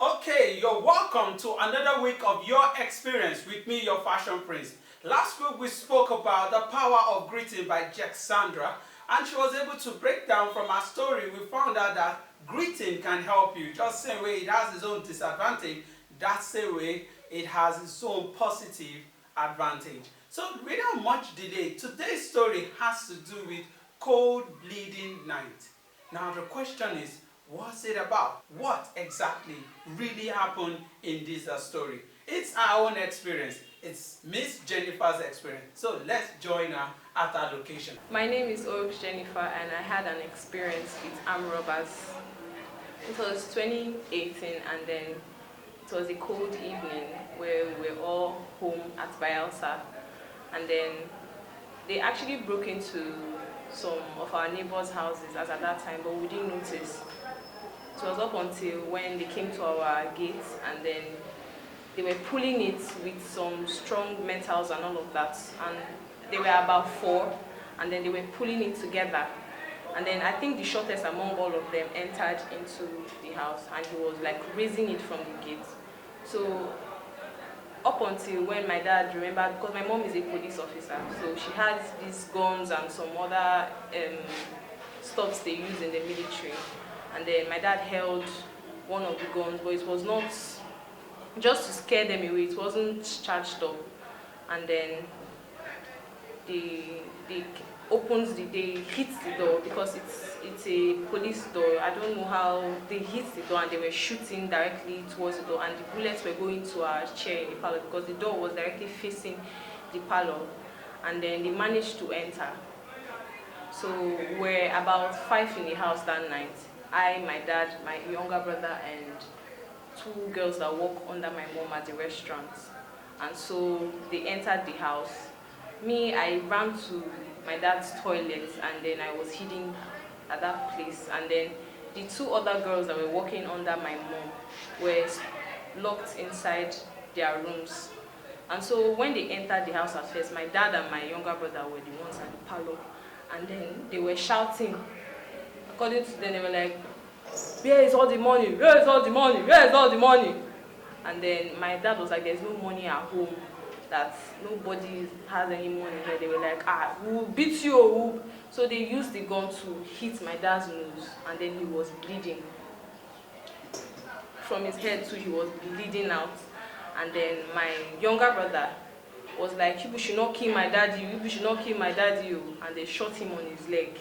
Okay, you're welcome to another week of your experience with me, your fashion prince. Last week we spoke about the power of greeting by Jack Sandra, and she was able to break down from her story. We found out that greeting can help you. Just the same way it has its own disadvantage, that same way it has its own positive advantage. So without much delay, today's story has to do with cold bleeding night. Now the question is, what's it about? What exactly really happened in this story? It's our own experience. It's Miss Jennifer's experience. So let's join her at our location. My name is Oaks Jennifer, and I had an experience with armed robbers. It was 2018, and then it was a cold evening where we were all home at Bayelsa, and then they actually broke into some of our neighbors' houses as at that time, but we didn't notice. It was up until when they came to our gate, and then they were pulling it with some strong metals and all of that, and they were about four, and then they were pulling it together, and then I think the shortest among all of them entered into the house, and he was like raising it from the gate. So up until when my dad remembered, because my mom is a police officer, so she has these guns and some other stuffs they use in the military, and then my dad held one of the guns, but it was not just to scare them away, it wasn't charged up, and then they they hit the door, because it's a police door. I don't know how they hit the door, and they were shooting directly towards the door, and the bullets were going to our chair in the parlor, because the door was directly facing the parlor, and then they managed to enter. So we're about 5 in the house that night. I, my dad, my younger brother, and 2 girls that work under my mom at the restaurant. And so they entered the house. Me, I ran to my dad's toilet, and then I was hiding at that place. And then the 2 other girls that were working under my mom were locked inside their rooms. And so when they entered the house at first, my dad and my younger brother were the ones at the parlor. And then they were shouting. According to them, they were like, "Where is all the money? Where is all the money? Where is all the money?" And then my dad was like, "There's no money at home, that nobody has any money here." They were like, "We'll beat you." So they used the gun to hit my dad's nose, and then he was bleeding. From his head too, he was bleeding out. And then my younger brother was like, "You should not kill my daddy, you should not kill my daddy." And they shot him on his leg,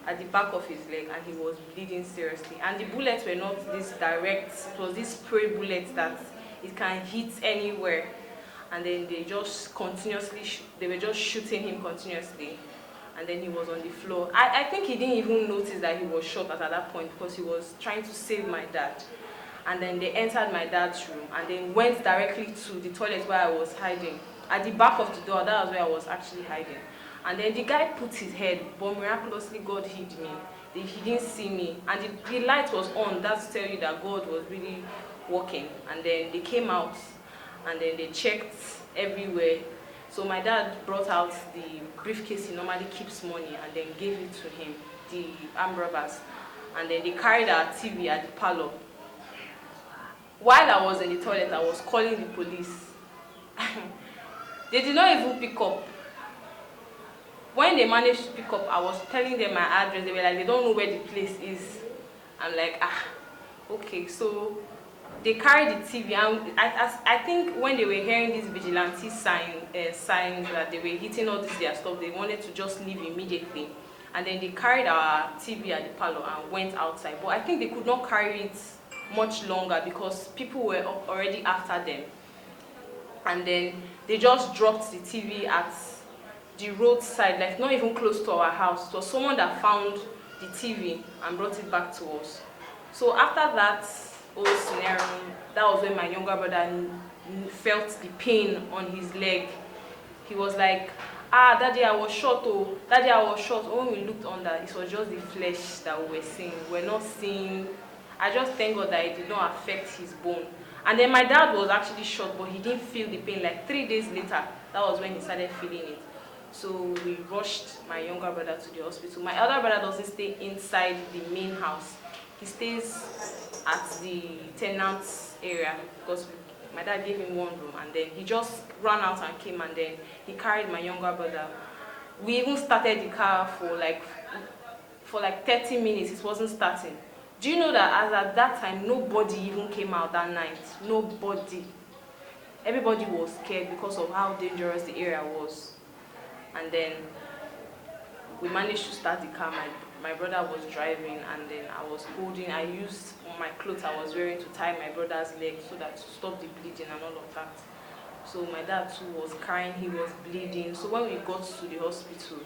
at the back of his leg, and he was bleeding seriously. And the bullets were not this direct, it was this spray bullet that it can hit anywhere. And then they just continuously, they were just shooting him continuously, and then he was on the floor. I think he didn't even notice that he was shot at that point, because he was trying to save my dad. And then they entered my dad's room, and then went directly to the toilet where I was hiding. At the back of the door, that was where I was actually hiding. And then the guy put his head, but miraculously God hid me. He didn't see me, and the light was on. That's to tell you that God was really working. And then they came out, and then they checked everywhere. So my dad brought out the briefcase he normally keeps money, and then gave it to him, the armed robbers. And then they carried our TV at the parlor. While I was in the toilet, I was calling the police. They did not even pick up. When they managed to pick up, I was telling them my address. They were like, they don't know where the place is. I'm like, okay. So they carried the TV, and I think when they were hearing these vigilante signs that they were hitting all this their stuff, they wanted to just leave immediately. And then they carried our TV at the parlor and went outside. But I think they could not carry it much longer, because people were already after them. And then they just dropped the TV at the roadside, like not even close to our house. It was someone that found the TV and brought it back to us. So after that whole scenario, that was when my younger brother felt the pain on his leg. He was like, "Daddy, I was shot, oh, Daddy, I was shot." When we looked under, it was just the flesh that we were seeing. We're not seeing. I just thank God that it did not affect his bone. And then my dad was actually shot, but he didn't feel the pain. Like 3 days later, that was when he started feeling it. So we rushed my younger brother to the hospital. My elder brother doesn't stay inside the main house. he stays at the tenant's area because my dad gave him one room, and then he just ran out and came, and then he carried my younger brother. We even started the car for like 30 minutes. It wasn't starting. Do you know that as at that time, nobody even came out that night? Nobody. Everybody was scared because of how dangerous the area was. And then we managed to start the car. My brother was driving, and then I used my clothes I was wearing to tie my brother's leg so that to stop the bleeding and all of that. So my dad too was crying, he was bleeding. So when we got to the hospital,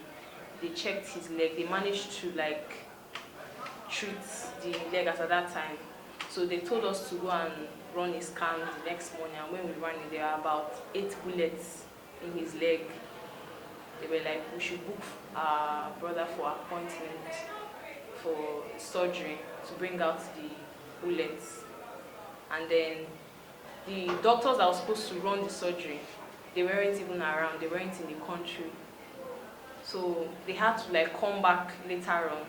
they checked his leg. They managed to like treat the leg at that time. So they told us to go and run a scan the next morning, and when we ran it, there were about 8 bullets in his leg. They were like, we should book our brother for appointment for surgery to bring out the bullets. And then the doctors that were supposed to run the surgery, they weren't even around, they weren't in the country. So they had to like come back later on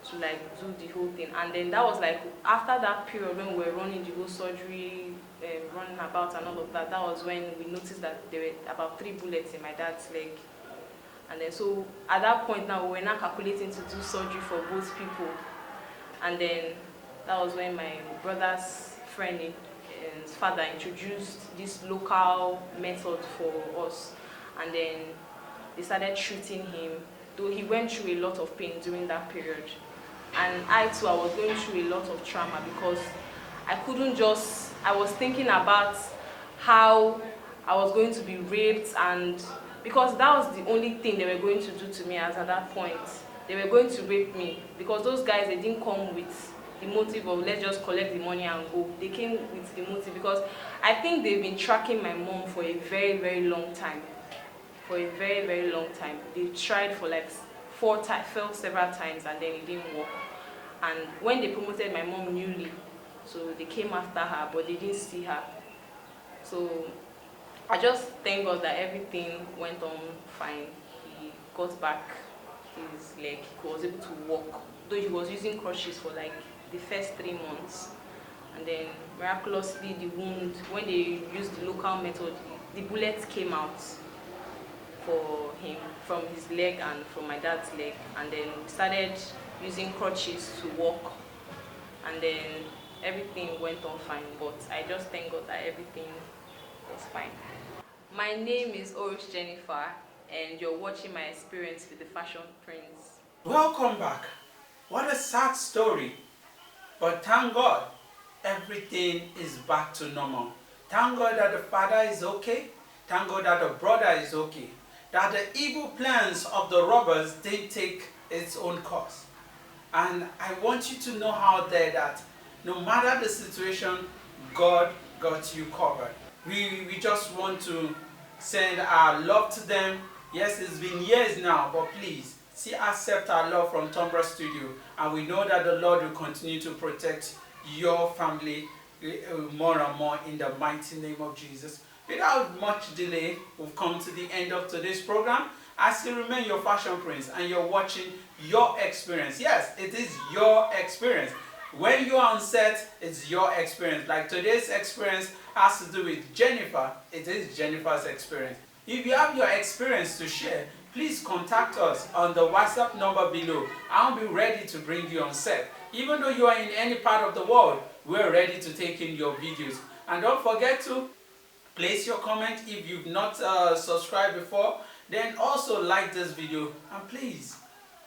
to like do the whole thing. And then that was like after that period when we were running the whole surgery, running about and all of that, that was when we noticed that there were about 3 bullets in my dad's leg. And then so at that point now we were now calculating to do surgery for both people. And then that was when my brother's friend, his father, introduced this local method for us. And then they started treating him, though he went through a lot of pain during that period. And I too, I was going through a lot of trauma because I was thinking about how I was going to be raped, and because that was the only thing they were going to do to me as at that point. They were going to rape me because those guys, they didn't come with the motive of let's just collect the money and go. They came with the motive because I think they've been tracking my mom for a very, very long time. For a very, very long time. They tried for like 4 times, failed several times, and then it didn't work. And when they promoted my mom newly, so they came after her, but they didn't see her. So I just thank God that everything went on fine. He got back his leg. He was able to walk, though he was using crutches for like the first 3 months. And then miraculously the wound, when they used the local method, the bullets came out for him from his leg and from my dad's leg. And then we started using crutches to walk. And then everything went on fine. But I just thank God that everything was fine. My name is Orish Jennifer, and you're watching my experience with the Fashion Prince. Welcome back. What a sad story. But thank God, everything is back to normal. Thank God that the father is okay. Thank God that the brother is okay. That the evil plans of the robbers didn't take its own course. And I want you to know out there that no matter the situation, God got you covered. We just want to send our love to them. Yes, it's been years now, but please, accept our love from Tombra Studio. And we know that the Lord will continue to protect your family more and more in the mighty name of Jesus. Without much delay, we've come to the end of today's program. I still remain your Fashion Prince, and you're watching Your Experience. Yes, it is your experience. When you're on set, it's your experience. Like today's experience has to do with Jennifer. It is Jennifer's experience. If you have your experience to share, please contact us on the WhatsApp number below. I'll be ready to bring you on set. Even though you are in any part of the world, we're ready to take in your videos. And don't forget to place your comment if you've not subscribed before. Then also like this video, and please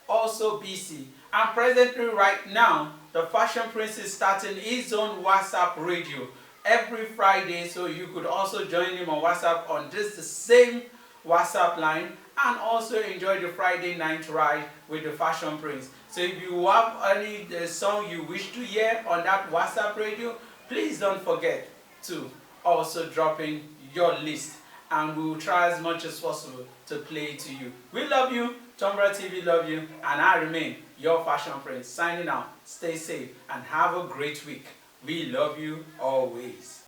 also BC. And presently right now, the Fashion Prince is starting his own WhatsApp radio every Friday, so you could also join him on WhatsApp on the same WhatsApp line, and also enjoy the Friday night ride with the Fashion Prince. So if you have any song you wish to hear on that WhatsApp radio, please don't forget to also drop in your list, and we will try as much as possible to play it to you. We love you, Tombra TV love you, and I remain your Fashion Prince. Signing out. Stay safe and have a great week. We love you always.